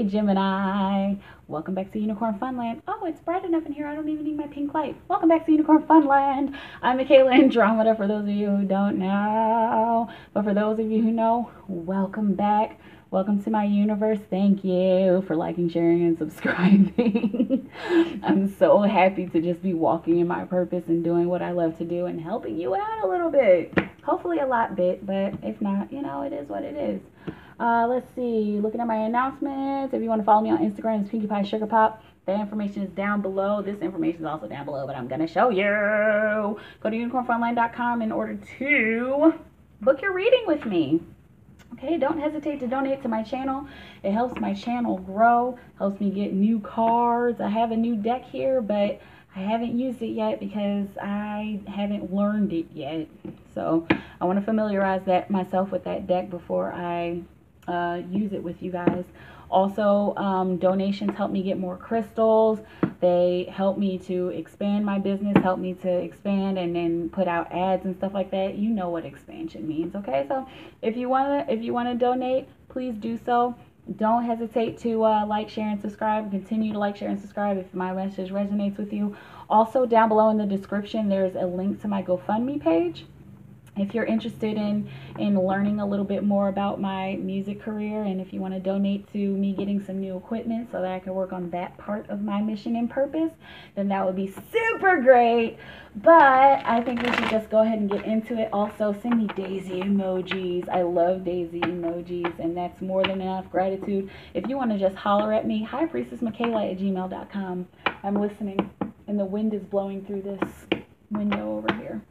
Hey Gemini, welcome back to Unicorn Funland. Oh, it's bright enough in here, I don't even need my pink light. Welcome back to Unicorn Funland. I'm MikaelaAndromeda for those of you who don't know. But for those of you who know, welcome back. Welcome to my universe. Thank you for liking, sharing, and subscribing. I'm so happy to just be walking in my purpose and doing what I love to do and helping you out a little bit. Hopefully a lot bit, but if not, it is what it is. Let's see, looking at my announcements, if you want to follow me on Instagram, it's Pinkie Pie Sugar Pop. That information is down below. This information is also down below, but I'm going to show you. Go to unicornfunland.com in order to book your reading with me. Okay, don't hesitate to donate to my channel. It helps my channel grow, helps me get new cards. I have a new deck here, but I haven't used it yet because I haven't learned it yet. So I want to familiarize myself with that deck before I use it with you guys. Also, donations help me get more crystals. They help me to expand my business, help me to expand and then put out ads and stuff like that. You know what expansion means, okay? So if you wanna donate, please do so. Don't hesitate to like, share, and subscribe. Continue to like, share, and subscribe if my message resonates with you. Also, down below in the description, there's a link to my GoFundMe page. If you're interested in learning a little bit more about my music career, and if you want to donate to me getting some new equipment so that I can work on that part of my mission and purpose, then that would be super great. But I think we should just go ahead and get into it. Also, send me daisy emojis. I love daisy emojis, and that's more than enough gratitude. If you want to just holler at me, highpriestessmikaela@gmail.com. I'm listening, and the wind is blowing through this window over here.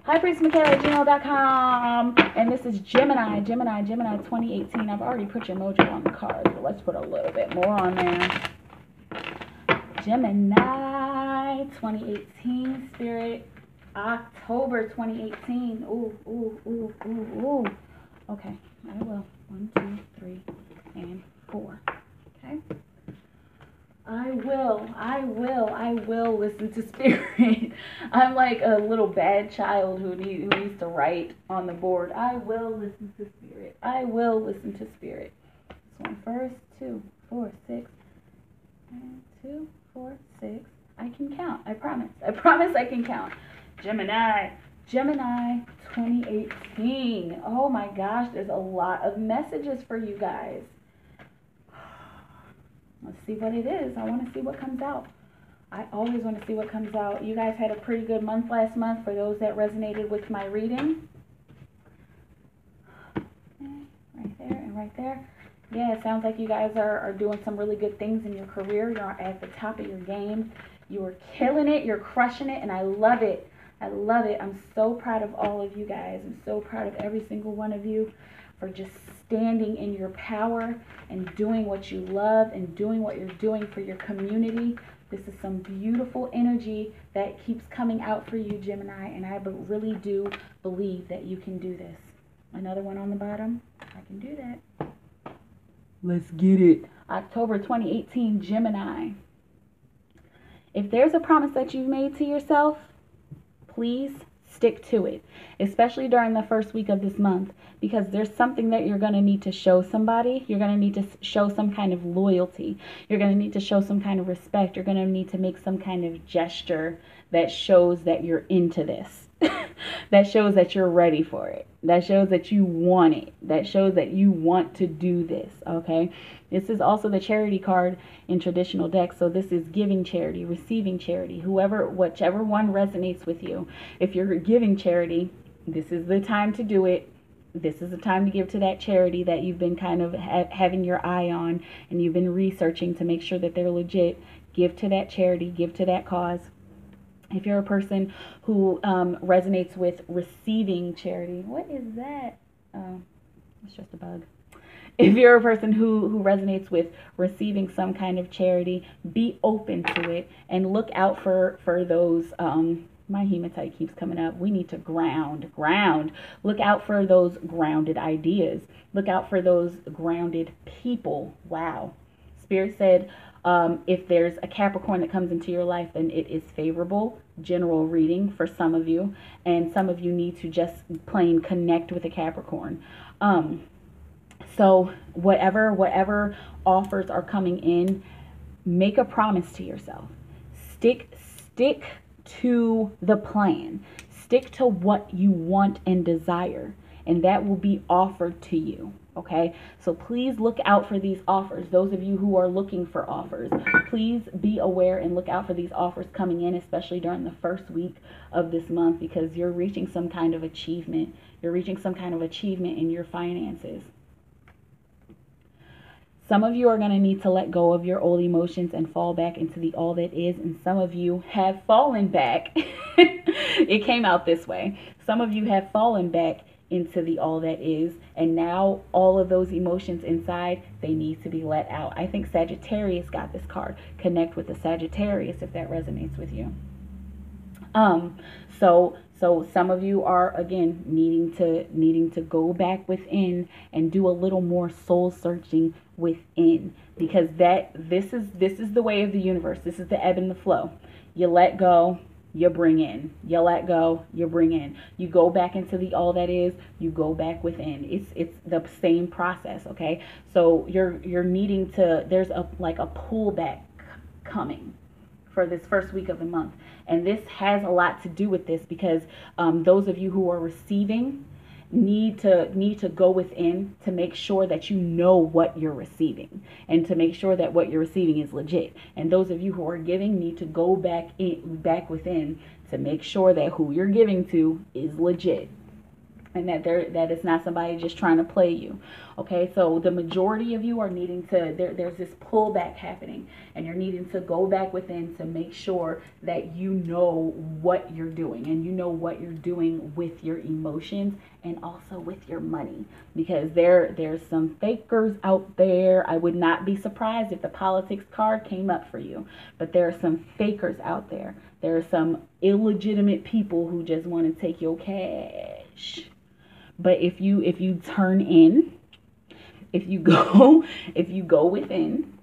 highpriestessmikaela@gmail.com. And this is Gemini 2018. I've already put your mojo on the card, but let's put a little bit more on there. Gemini 2018, Spirit, October 2018. Ooh. Okay, I will. 1, 2, 3, and 4. Okay. I will listen to Spirit. I'm like a little bad child who needs to write on the board. I will listen to Spirit. I will listen to Spirit. This one first. 2, 4, 6. And 2, 4, 6. I can count. I promise. I promise I can count. Gemini 2018. Oh my gosh, there's a lot of messages for you guys. Let's see what it is. I want to see what comes out. I always want to see what comes out. You guys had a pretty good month last month for those that resonated with my reading. Right there and right there. Yeah, it sounds like you guys are doing some really good things in your career. You're at the top of your game. You are killing it. You're crushing it. And I love it. I love it. I'm so proud of all of you guys. I'm so proud of every single one of you for just standing in your power and doing what you love and doing what you're doing for your community. This is some beautiful energy that keeps coming out for you, Gemini, and I really do believe that you can do this. Another one on the bottom. I can do that. Let's get it. October 2018, Gemini. If there's a promise that you've made to yourself, please stick to it, especially during the first week of this month, because there's something that you're going to need to show somebody. You're going to need to show some kind of loyalty. You're going to need to show some kind of respect. You're going to need to make some kind of gesture that shows that you're into this, that shows that you're ready for it, that shows that you want it, that shows that you want to do this, okay? This is also the charity card in traditional decks. So this is giving charity, receiving charity, whichever one resonates with you. If you're giving charity, this is the time to do it. This is the time to give to that charity that you've been kind of having your eye on and you've been researching to make sure that they're legit. Give to that charity, give to that cause. If you're a person who resonates with receiving charity, what is that? Oh, it's just a bug. If you're a person who resonates with receiving some kind of charity, be open to it and look out for those. My hematite keeps coming up. We need to ground. Look out for those grounded ideas. Look out for those grounded people. Wow. Spirit said, if there's a Capricorn that comes into your life, then it is favorable. General reading for some of you. And some of you need to just plain connect with a Capricorn. So whatever offers are coming in, make a promise to yourself. Stick to the plan. Stick to what you want and desire, and that will be offered to you. Okay, so please look out for these offers. Those of you who are looking for offers, please be aware and look out for these offers coming in, especially during the first week of this month, because you're reaching some kind of achievement. You're reaching some kind of achievement in your finances. Some of you are going to need to let go of your old emotions and fall back into the all that is. And some of you have fallen back. It came out this way. Some of you have fallen back into the all that is. And now all of those emotions inside, they need to be let out. I think Sagittarius got this card. Connect with the Sagittarius if that resonates with you. So some of you are, again, needing to go back within and do a little more soul searching within, because this is the way of the universe. This is the ebb and the flow. You let go, you bring in. You let go, you bring in. You go back into the all that is, you go back within. It's the same process, okay? So you're needing to, there's a pullback coming for this first week of the month. And this has a lot to do with this, because those of you who are receiving need to go within to make sure that you know what you're receiving, and to make sure that what you're receiving is legit. And those of you who are giving need to go back within to make sure that who you're giving to is legit, and that it's not somebody just trying to play you. Okay, so the majority of you are needing to, there's this pullback happening, and you're needing to go back within to make sure that you know what you're doing, and you know what you're doing with your emotions and also with your money, because there's some fakers out there. I would not be surprised if the politics card came up for you, but there are some fakers out there. There are some illegitimate people who just want to take your cash. But if you turn in, if you go within,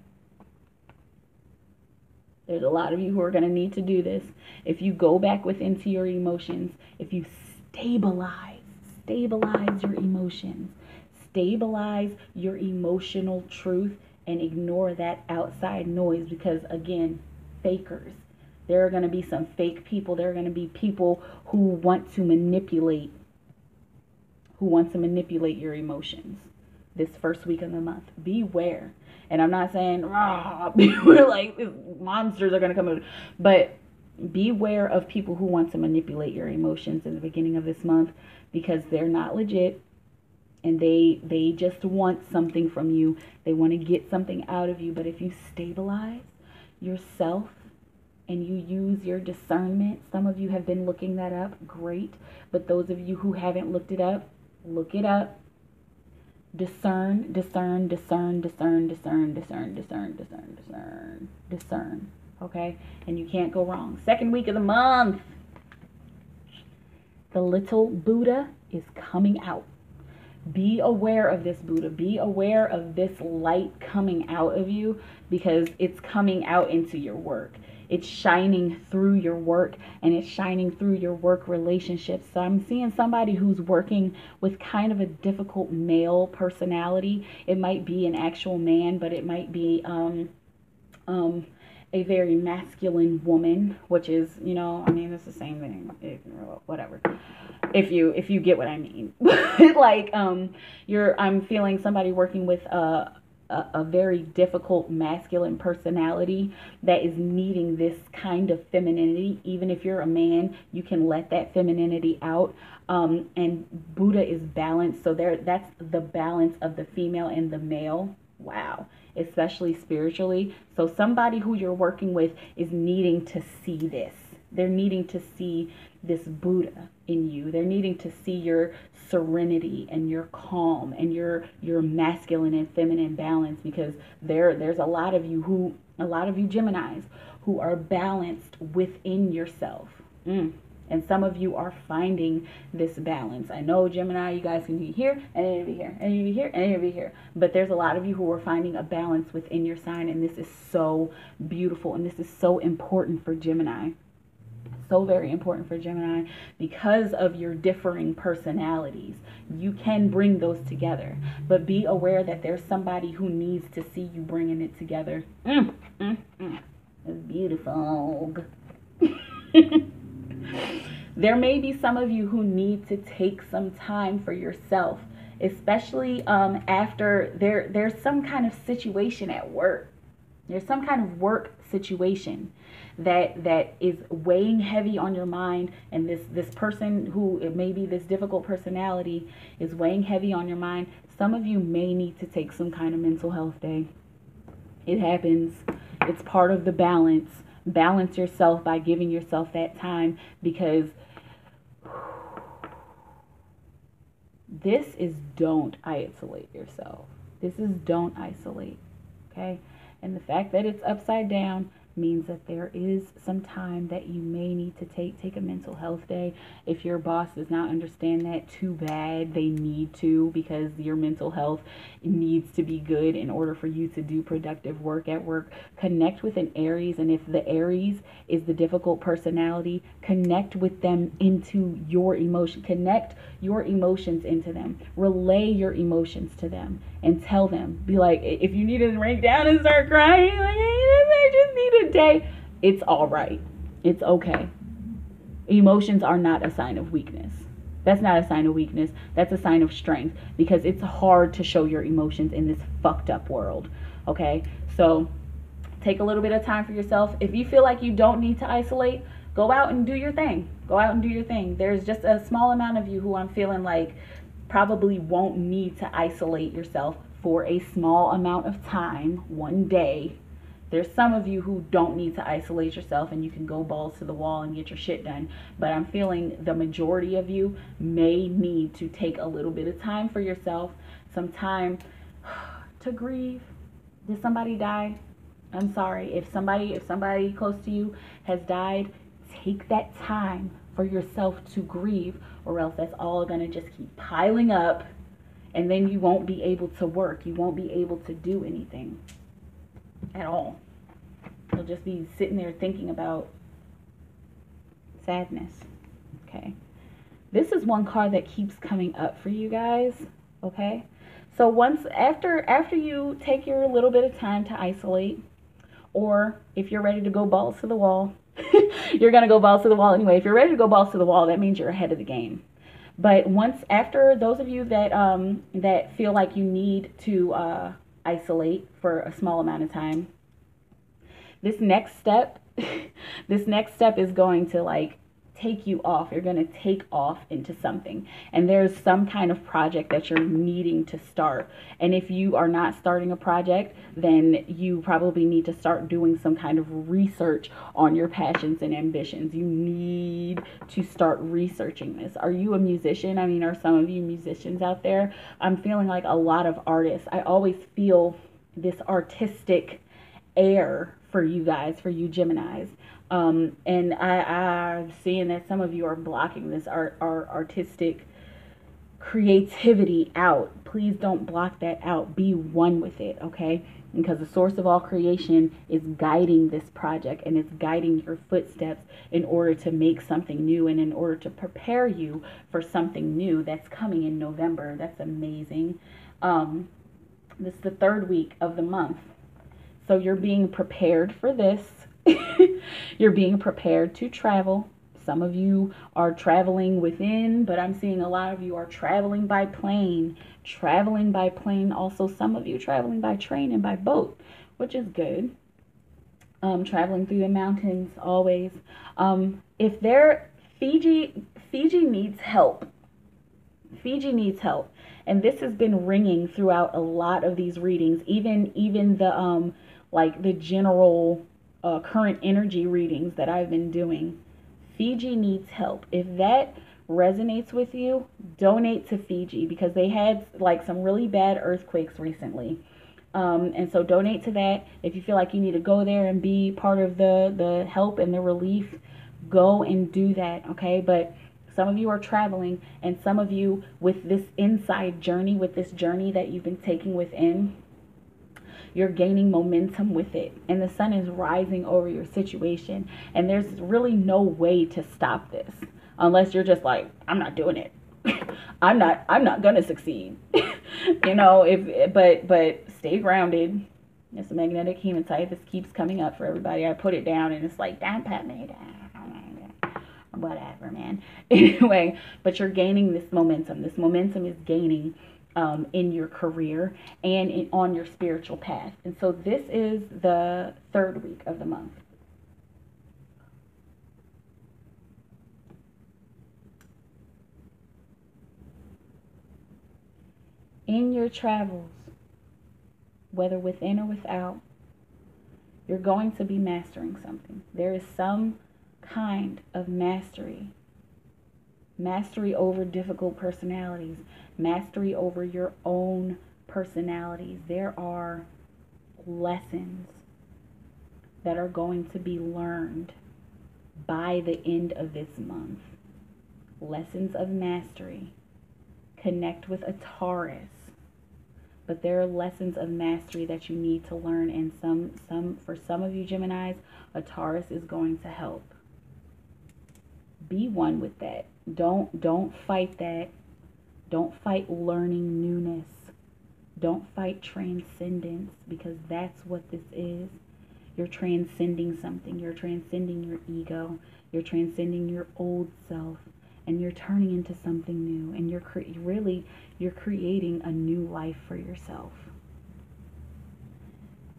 there's a lot of you who are going to need to do this. If you go back within to your emotions, if you stabilize your emotions, stabilize your emotional truth, and ignore that outside noise, because again, fakers. There are going to be some fake people. There are going to be people who want to manipulate your emotions this first week of the month. Beware. And I'm not saying beware like monsters are going to come out, but beware of people who want to manipulate your emotions in the beginning of this month, because they're not legit, and they just want something from you. They want to get something out of you. But if you stabilize yourself and you use your discernment, some of you have been looking that up, great. But those of you who haven't looked it up, look it up. Discern. Okay? And you can't go wrong. Second week of the month. The little Buddha is coming out. Be aware of this Buddha. Be aware of this light coming out of you, because it's coming out into your work. It's shining through your work, and it's shining through your work relationships. So I'm seeing somebody who's working with kind of a difficult male personality. It might be an actual man, but it might be a very masculine woman, which is, I mean, it's the same thing. Whatever. If you get what I mean. Like I'm feeling somebody working with a very difficult masculine personality that is needing this kind of femininity. Even if you're a man, you can let that femininity out. And Buddha is balanced, so that's the balance of the female and the male. Wow. Especially spiritually. So somebody who you're working with is needing to see this. They're needing to see this Buddha in you. They're needing to see your serenity and your calm and your masculine and feminine balance, because there's a lot of you Geminis who are balanced within yourself. And some of you are finding this balance. I know, Gemini, you guys can be here, and then be here, and then be here, and then be here. But there's a lot of you who are finding a balance within your sign, and this is so beautiful, and this is so important for Gemini. so very important for Gemini because of your differing personalities. You can bring those together, but be aware that there's somebody who needs to see you bringing it together. It's beautiful. There may be some of you who need to take some time for yourself, especially after there's some kind of situation at work. There's some kind of work situation that is weighing heavy on your mind, and this person who it may be this difficult personality is weighing heavy on your mind. Some of you may need to take some kind of mental health day. It happens. It's part of the balance. Balance yourself by giving yourself that time, because this is don't isolate yourself. This is don't isolate. Okay? And the fact that it's upside down means that there is some time that you may need to take a mental health day. If your boss does not understand that, too bad. They need to, because your mental health needs to be good in order for you to do productive work at work. Connect with an Aries, and if the Aries is the difficult personality, connect with them into your emotion. Connect your emotions into them. Relay your emotions to them and tell them. Be like, if you need to break down and start crying, like, I just need a day, it's all right. It's okay. Emotions are not a sign of weakness. That's not a sign of weakness. That's a sign of strength, because it's hard to show your emotions in this fucked up world. Okay? So take a little bit of time for yourself. If you feel like you don't need to isolate, go out and do your thing. Go out and do your thing. There's just a small amount of you who I'm feeling like probably won't need to isolate yourself for a small amount of time, one day. There's some of you who don't need to isolate yourself, and you can go balls to the wall and get your shit done. But I'm feeling the majority of you may need to take a little bit of time for yourself, some time to grieve. Did somebody die? I'm sorry. If somebody close to you has died, take that time for yourself to grieve, or else that's all gonna just keep piling up, and then you won't be able to work. You won't be able to do anything at all. You'll just be sitting there thinking about sadness. Okay, this is one card that keeps coming up for you guys. Okay, so once after you take your little bit of time to isolate, or if you're ready to go balls to the wall, you're gonna go balls to the wall anyway. If you're ready to go balls to the wall, that means you're ahead of the game. But after those of you that feel like you need to isolate for a small amount of time, this next step is going to like take you off. You're going to take off into something, and there's some kind of project that you're needing to start. And if you are not starting a project, then you probably need to start doing some kind of research on your passions and ambitions. You need to start researching this. Are you a musician? I mean, are some of you musicians out there? I'm feeling like a lot of artists. I always feel this artistic air for you guys, for you Geminis. And I'm seeing that some of you are blocking this artistic creativity out. Please don't block that out. Be one with it, okay? Because the source of all creation is guiding this project, and it's guiding your footsteps in order to make something new, and in order to prepare you for something new that's coming in November. That's amazing. This is the third week of the month. So you're being prepared for this. You're being prepared to travel. Some of you are traveling within, but I'm seeing a lot of you are traveling by plane. Traveling by plane. Also, some of you traveling by train and by boat, which is good. Traveling through the mountains always. If Fiji needs help. Fiji needs help. And this has been ringing throughout a lot of these readings, even the like the general current energy readings that I've been doing. Fiji needs help. If that resonates with you, donate to Fiji, because they had like some really bad earthquakes recently. And so donate to that. If you feel like you need to go there and be part of the help and the relief, go and do that, okay? But some of you are traveling, and some of you with this inside journey, with this journey that you've been taking within, You're gaining momentum with it, and the sun is rising over your situation, and there's really no way to stop this unless you're just like, I'm not doing it. I'm not gonna succeed. You know, but stay grounded. It's a magnetic hematite. This keeps coming up for everybody. I put it down and it's like, don't put me down. Whatever, man. Anyway, but you're gaining this momentum. This momentum is gaining in your career and on your spiritual path. And so this is the 3rd week of the month. In your travels, whether within or without, you're going to be mastering something. There is some kind of mastery over difficult personalities, mastery over your own personalities. There are lessons that are going to be learned by the end of this month. Lessons of mastery. Connect with a Taurus. But there are lessons of mastery that you need to learn, and for some of you Geminis, a Taurus is going to help. Be one with that. Don't fight that. Don't fight learning newness. Don't fight transcendence, because that's what this is. You're transcending something. You're transcending your ego. You're transcending your old self, and you're turning into something new, and you're creating a new life for yourself.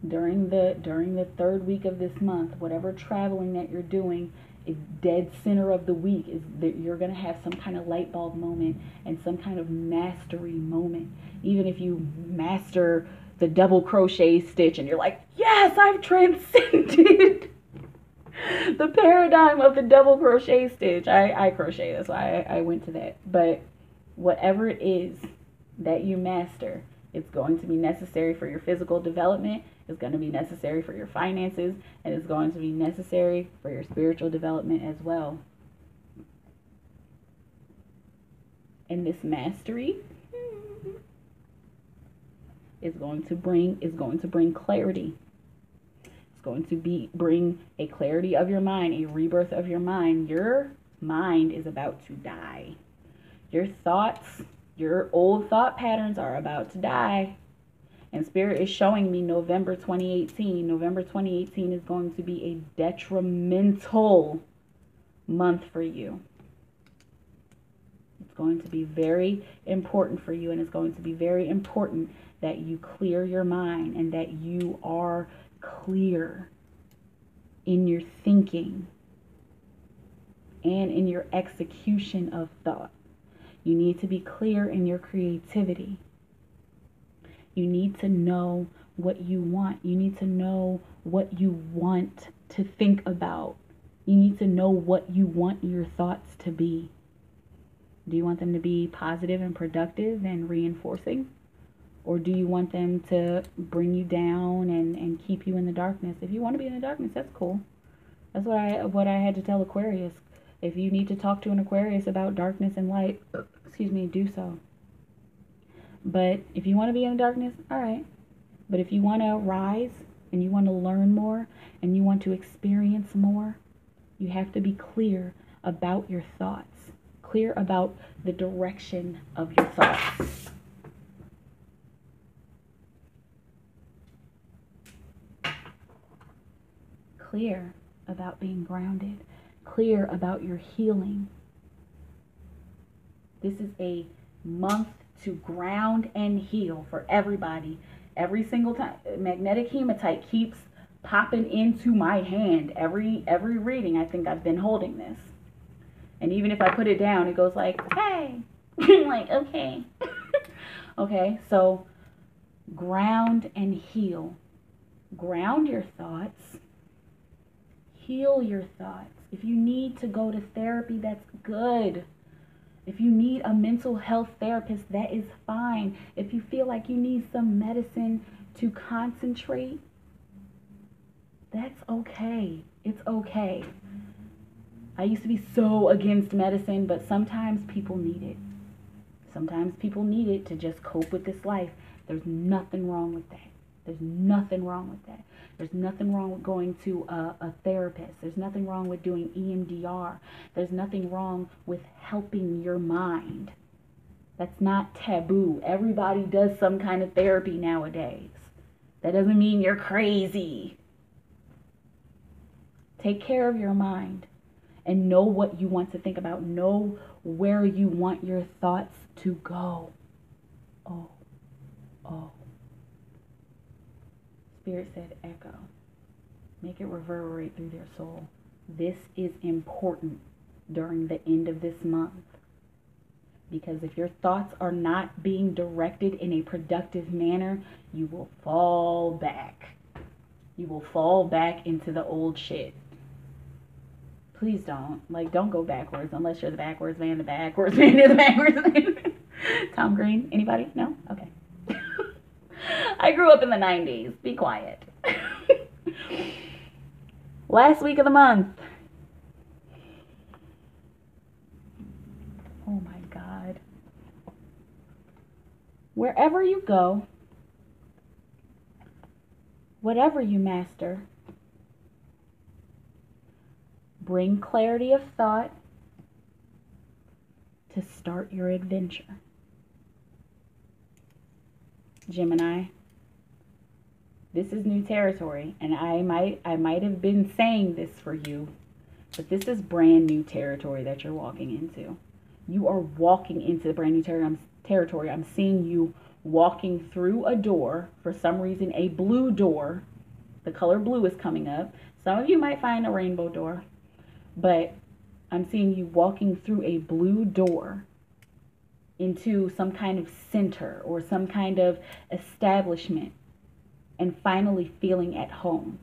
During the 3rd week of this month, whatever traveling that you're doing, is dead center of the week is that you're going to have some kind of light bulb moment and some kind of mastery moment. Even if you master the double crochet stitch and you're like, yes, I've transcended the paradigm of the double crochet stitch. I crochet, that's why I went to that. But whatever it is that you master, it's going to be necessary for your physical development. It's going to be necessary for your finances, and it's going to be necessary for your spiritual development as well. And this mastery is going to bring clarity. It's going to bring a clarity of your mind, a rebirth of your mind. Your mind is about to die. Your thoughts, your old thought patterns are about to die. And Spirit is showing me November 2018. November 2018 is going to be a detrimental month for you. It's going to be very important for you, and it's going to be very important that you clear your mind and that you are clear in your thinking and in your execution of thought. You need to be clear in your creativity. You need to know what you want. You need to know what you want to think about. You need to know what you want your thoughts to be. Do you want them to be positive and productive and reinforcing? Or do you want them to bring you down and keep you in the darkness? If you want to be in the darkness, that's cool. That's what I had to tell Aquarius. If you need to talk to an Aquarius about darkness and light, do so. But if you want to be in the darkness, all right. But if you want to rise and you want to learn more and you want to experience more, you have to be clear about your thoughts, clear about the direction of your thoughts. Clear about being grounded, clear about your healing. This is a month to ground and heal for everybody. Every single time magnetic hematite keeps popping into my hand. Every reading, I think I've been holding this. And even if I put it down, it goes like, hey. I'm like, okay. Okay, so ground and heal. Ground your thoughts. Heal your thoughts. If you need to go to therapy, that's good. If you need a mental health therapist, that is fine. If you feel like you need some medicine to concentrate, that's okay. It's okay. I used to be so against medicine, but sometimes people need it. Sometimes people need it to just cope with this life. There's nothing wrong with that. There's nothing wrong with that. There's nothing wrong with going to a therapist. There's nothing wrong with doing EMDR. There's nothing wrong with helping your mind. That's not taboo. Everybody does some kind of therapy nowadays. That doesn't mean you're crazy. Take care of your mind and know what you want to think about. Know where you want your thoughts to go. Oh. Spirit said echo. Make it reverberate through their soul. This is important during the end of this month. Because if your thoughts are not being directed in a productive manner, you will fall back. You will fall back into the old shit. Please don't. Like, don't go backwards unless you're the backwards man, the backwards man, the backwards man. Tom Green? Anybody? No? Okay. I grew up in the 90s. Be quiet. Last week of the month. Oh my God. Wherever you go, whatever you master, bring clarity of thought to start your adventure. Gemini, this is new territory, and I might have been saying this for you, but this is brand new territory that you're walking into. You are walking into the brand new territory. I'm seeing you walking through a door. For some reason, a blue door. The color blue is coming up. Some of you might find a rainbow door, but I'm seeing you walking through a blue door into some kind of center or some kind of establishment, and finally feeling at home,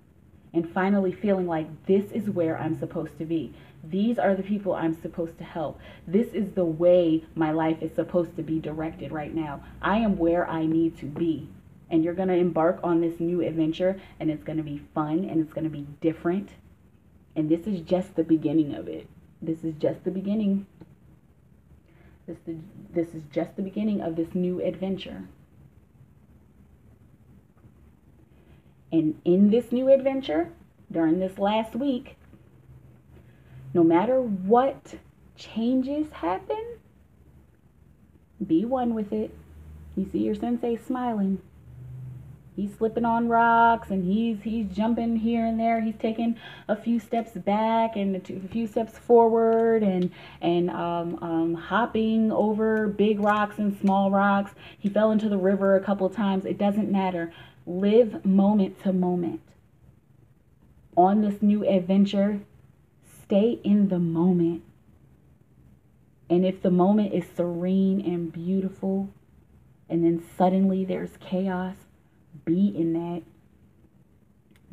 and finally feeling like this is where I'm supposed to be. These are the people I'm supposed to help. This is the way my life is supposed to be directed right now. I am where I need to be. And you're going to embark on this new adventure, and it's going to be fun, and it's going to be different. And this is just the beginning of it. This is just the beginning. This is just the beginning of this new adventure. And in this new adventure, during this last week, no matter what changes happen, be one with it. You see your sensei smiling. He's slipping on rocks, and he's jumping here and there. He's taking a few steps back and a few steps forward, and hopping over big rocks and small rocks. He fell into the river a couple of times. It doesn't matter. Live moment to moment. On this new adventure, stay in the moment. And if the moment is serene and beautiful, and then suddenly there's chaos, be in that.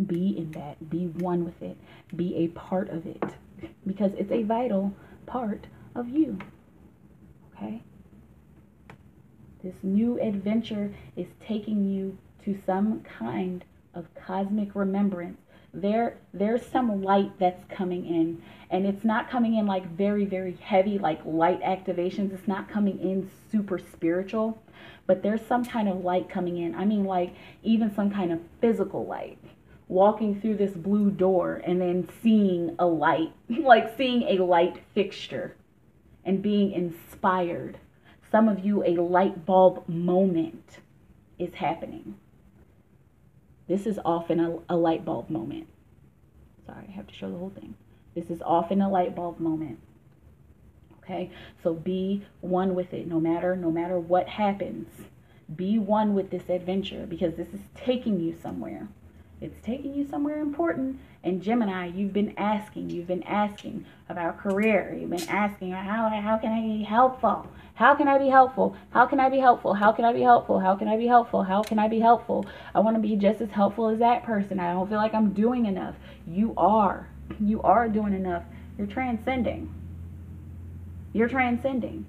Be in that. Be one with it. Be a part of it. Because it's a vital part of you. Okay? This new adventure is taking you to some kind of cosmic remembrance. There's some light that's coming in. And it's not coming in like very, very heavy, like light activations. It's not coming in super spiritual. But there's some kind of light coming in. I mean, like even some kind of physical light. Walking through this blue door and then seeing a light, like seeing a light fixture and being inspired. Some of you, a light bulb moment is happening. This is often a light bulb moment. Sorry, I have to show the whole thing. This is often a light bulb moment. Okay, so be one with it, no matter what happens. Be one with this adventure, because this is taking you somewhere. It's taking you somewhere important. And Gemini, you've been asking about career. You've been asking, how can I be helpful? How can I be helpful? How can I be helpful? How can I be helpful? How can I be helpful? How can I be helpful? I want to be just as helpful as that person. I don't feel like I'm doing enough. You are doing enough. You're transcending. You're transcending.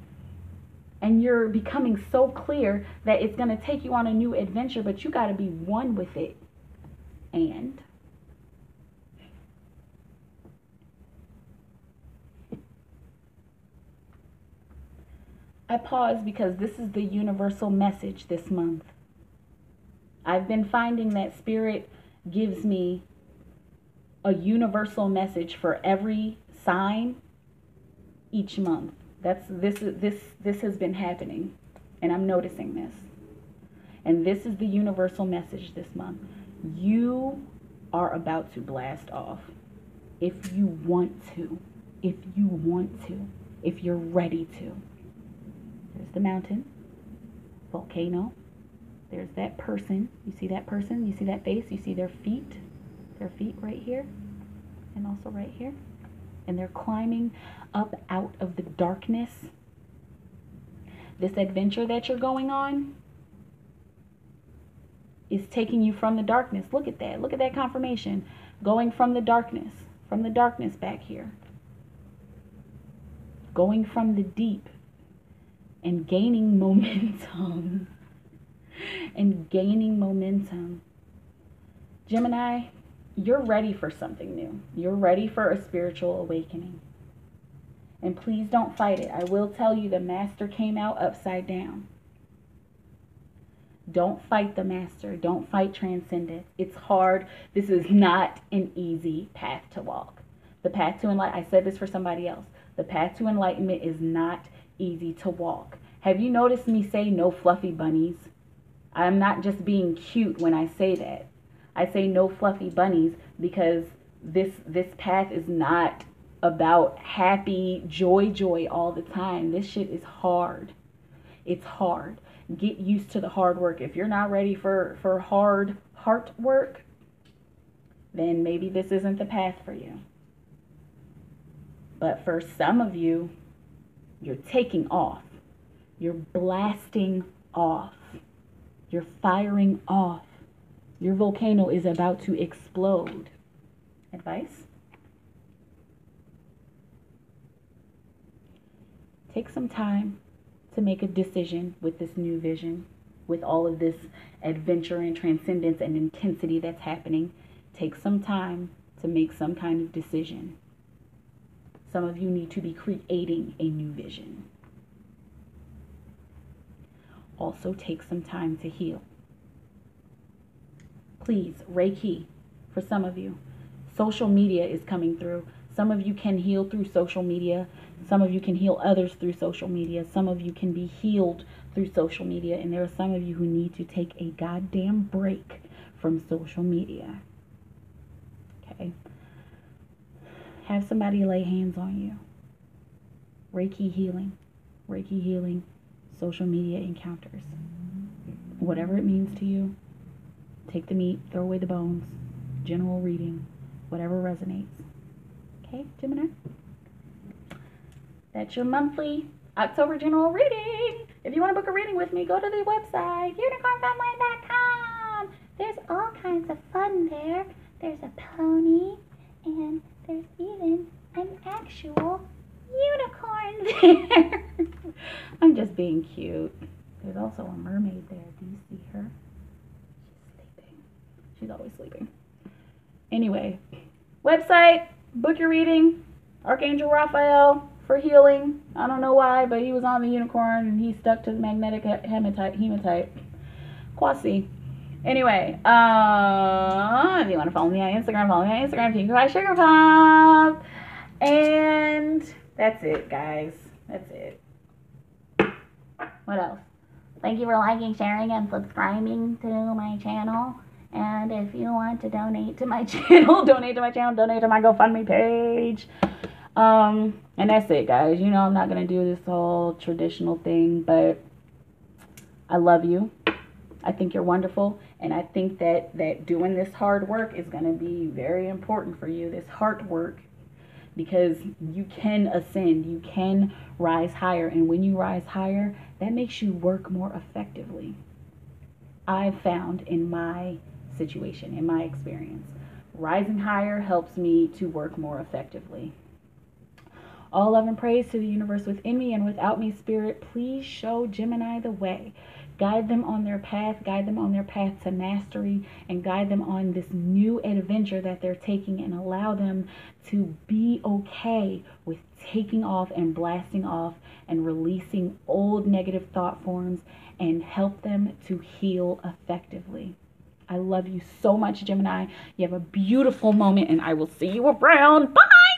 And you're becoming so clear that it's going to take you on a new adventure, but you got to be one with it. And I pause because this is the universal message this month. I've been finding that Spirit gives me a universal message for every sign each month. This has been happening, and I'm noticing this. And this is the universal message this month. You are about to blast off. If you want to, if you're ready to. There's the mountain, volcano. There's that person. You see that person? You see that face? You see their feet? Their feet right here and also right here. And they're climbing up out of the darkness. This adventure that you're going on is taking you from the darkness. Look at that. Look at that confirmation. Going from the darkness back here. Going from the deep and gaining momentum. Gemini, you're ready for something new. You're ready for a spiritual awakening. And please don't fight it. I will tell you, the master came out upside down. Don't fight the master. Don't fight transcendence. It's hard. This is not an easy path to walk. The path to enlightenment, I said this for somebody else. The path to enlightenment is not easy to walk. Have you noticed me say no fluffy bunnies? I'm not just being cute when I say that. I say no fluffy bunnies because this path is not about happy joy all the time. This shit is hard. It's hard. Get used to the hard work. If you're not ready for hard heart work, then maybe this isn't the path for you. But for some of you, you're taking off. You're blasting off. You're firing off. Your volcano is about to explode. Advice? Take some time to make a decision with this new vision, with all of this adventure and transcendence and intensity that's happening. Take some time to make some kind of decision. Some of you need to be creating a new vision. Also, take some time to heal. Please, Reiki, for some of you. Social media is coming through. Some of you can heal through social media. Some of you can heal others through social media. Some of you can be healed through social media. And there are some of you who need to take a goddamn break from social media. Okay? Have somebody lay hands on you. Reiki healing, social media encounters. Whatever it means to you, take the meat, throw away the bones, general reading, whatever resonates. Okay, Gemini? That's your monthly October general reading. If you want to book a reading with me, go to the website, unicornfunland.com. There's all kinds of fun there. There's a pony, and there's even an actual unicorn there. I'm just being cute. There's also a mermaid there. Do you see her? She's sleeping. She's always sleeping. Anyway, website, book your reading. Archangel Raphael for healing. I don't know why, but he was on the unicorn and he stuck to the magnetic hematite. Quasi. Anyway, if you want to follow me on Instagram, follow me on Instagram, Tinker Sugar Pop. And that's it, guys. That's it. What else? Thank you for liking, sharing, and subscribing to my channel. And if you want to donate to my channel, donate to my GoFundMe page. And that's it, guys. You know I'm not going to do this whole traditional thing, but I love you. I think you're wonderful. And I think that doing this hard work is going to be very important for you, this heart work. Because you can ascend, you can rise higher. And when you rise higher, that makes you work more effectively. I've found in my situation, in my experience, rising higher helps me to work more effectively. All love and praise to the universe within me and without me, Spirit. Please show Gemini the way. Guide them on their path, to mastery, and guide them on this new adventure that they're taking, and allow them to be okay with taking off and blasting off and releasing old negative thought forms, and help them to heal effectively. I love you so much, Gemini. You have a beautiful moment, and I will see you around. Bye!